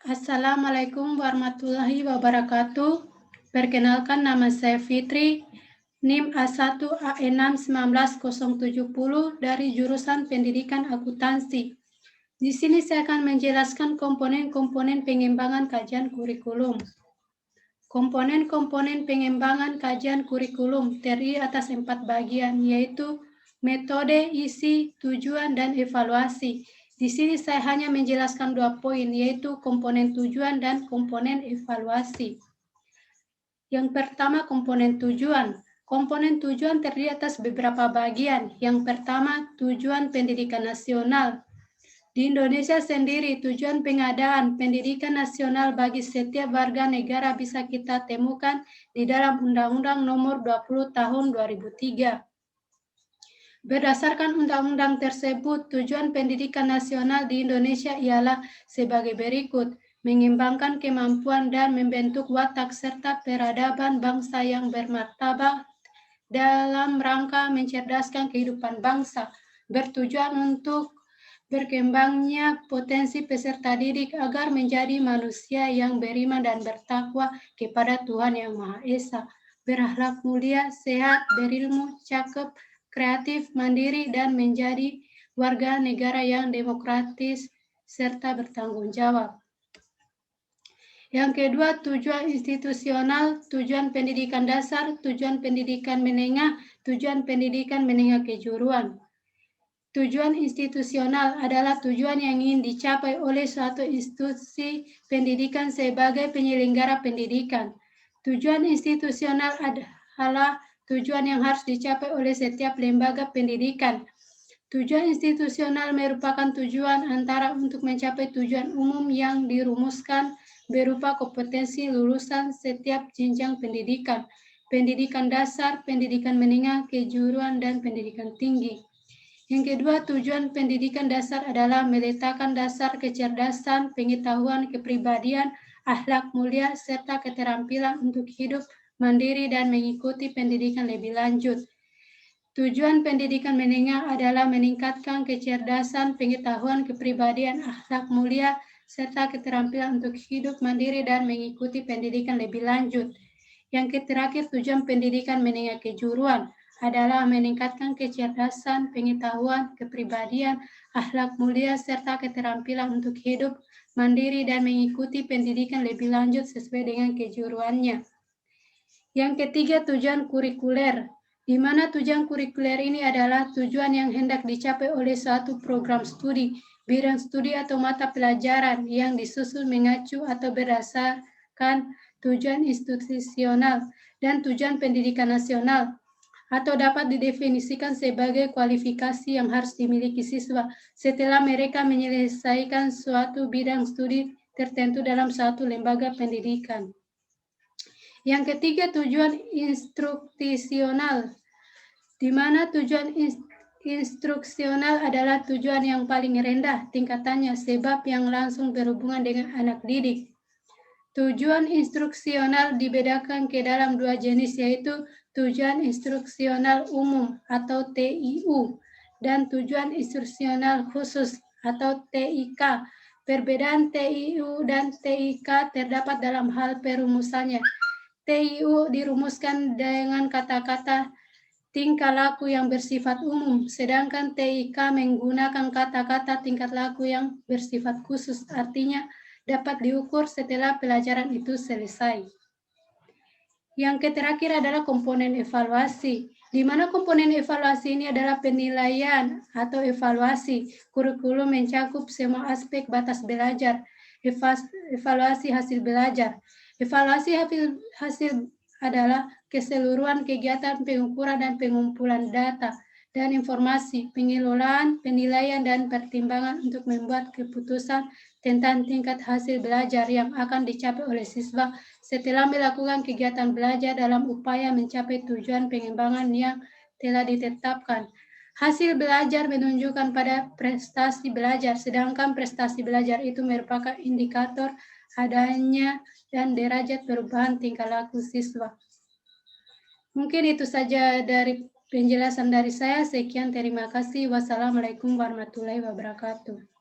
Assalamualaikum warahmatullahi wabarakatuh. Perkenalkan, nama saya Fitri, NIM A1AE6 19070 dari jurusan Pendidikan Akuntansi. Di sini saya akan menjelaskan komponen-komponen pengembangan kajian kurikulum. Komponen-komponen pengembangan kajian kurikulum terdiri atas 4 bagian, yaitu metode, isi, tujuan, dan evaluasi. Di sini saya hanya menjelaskan 2 poin, yaitu komponen tujuan dan komponen evaluasi. Yang pertama, komponen tujuan. Komponen tujuan terdiri atas beberapa bagian. Yang pertama, tujuan pendidikan nasional. Di Indonesia sendiri, tujuan pengadaan pendidikan nasional bagi setiap warga negara bisa kita temukan di dalam Undang-Undang Nomor 20 Tahun 2003. Berdasarkan undang-undang tersebut, tujuan pendidikan nasional di Indonesia ialah sebagai berikut: mengembangkan kemampuan dan membentuk watak serta peradaban bangsa yang bermartabat dalam rangka mencerdaskan kehidupan bangsa, bertujuan untuk berkembangnya potensi peserta didik agar menjadi manusia yang beriman dan bertakwa kepada Tuhan Yang Maha Esa, berakhlak mulia, sehat, berilmu, cakep, kreatif, mandiri, dan menjadi warga negara yang demokratis serta bertanggung jawab. Yang kedua, tujuan institusional, tujuan pendidikan dasar, tujuan pendidikan menengah, tujuan pendidikan menengah kejuruan. Tujuan institusional adalah tujuan yang ingin dicapai oleh suatu institusi pendidikan sebagai penyelenggara pendidikan. Tujuan institusional adalah tujuan yang harus dicapai oleh setiap lembaga pendidikan. Tujuan institusional merupakan tujuan antara untuk mencapai tujuan umum yang dirumuskan berupa kompetensi lulusan setiap jenjang pendidikan, pendidikan dasar, pendidikan menengah, kejuruan, dan pendidikan tinggi. Yang kedua, tujuan pendidikan dasar adalah meletakkan dasar kecerdasan, pengetahuan, kepribadian, akhlak mulia, serta keterampilan untuk hidup mandiri dan mengikuti pendidikan lebih lanjut. Tujuan pendidikan menengah adalah meningkatkan kecerdasan, pengetahuan, kepribadian, akhlak mulia, serta keterampilan untuk hidup mandiri dan mengikuti pendidikan lebih lanjut. Yang terakhir, tujuan pendidikan menengah kejuruan adalah meningkatkan kecerdasan, pengetahuan, kepribadian, akhlak mulia, serta keterampilan untuk hidup mandiri dan mengikuti pendidikan lebih lanjut sesuai dengan kejuruannya. Yang ketiga, tujuan kurikuler, di mana tujuan kurikuler ini adalah tujuan yang hendak dicapai oleh suatu program studi, bidang studi atau mata pelajaran yang disusun mengacu atau berdasarkan tujuan institusional dan tujuan pendidikan nasional, atau dapat didefinisikan sebagai kualifikasi yang harus dimiliki siswa setelah mereka menyelesaikan suatu bidang studi tertentu dalam suatu lembaga pendidikan. Yang ketiga, tujuan instruksional, di mana tujuan instruksional adalah tujuan yang paling rendah tingkatannya sebab yang langsung berhubungan dengan anak didik. Tujuan instruksional dibedakan ke dalam 2 jenis, yaitu tujuan instruksional umum atau TIU dan tujuan instruksional khusus atau TIK. Perbedaan TIU dan TIK terdapat dalam hal perumusannya. TIU dirumuskan dengan kata-kata tingkah laku yang bersifat umum, sedangkan TIK menggunakan kata-kata tingkat laku yang bersifat khusus, artinya dapat diukur setelah pelajaran itu selesai. Yang terakhir adalah komponen evaluasi, di mana komponen evaluasi ini adalah penilaian atau evaluasi. Kurikulum mencakup semua aspek batas belajar, evaluasi hasil belajar. Evaluasi hasil adalah keseluruhan kegiatan pengukuran dan pengumpulan data dan informasi, pengelolaan, penilaian, dan pertimbangan untuk membuat keputusan tentang tingkat hasil belajar yang akan dicapai oleh siswa setelah melakukan kegiatan belajar dalam upaya mencapai tujuan pengembangan yang telah ditetapkan. Hasil belajar menunjukkan pada prestasi belajar, sedangkan prestasi belajar itu merupakan indikator adanya dan derajat perubahan tingkah laku siswa. Mungkin itu saja dari penjelasan dari saya. Sekian, terima kasih. Wassalamualaikum warahmatullahi wabarakatuh.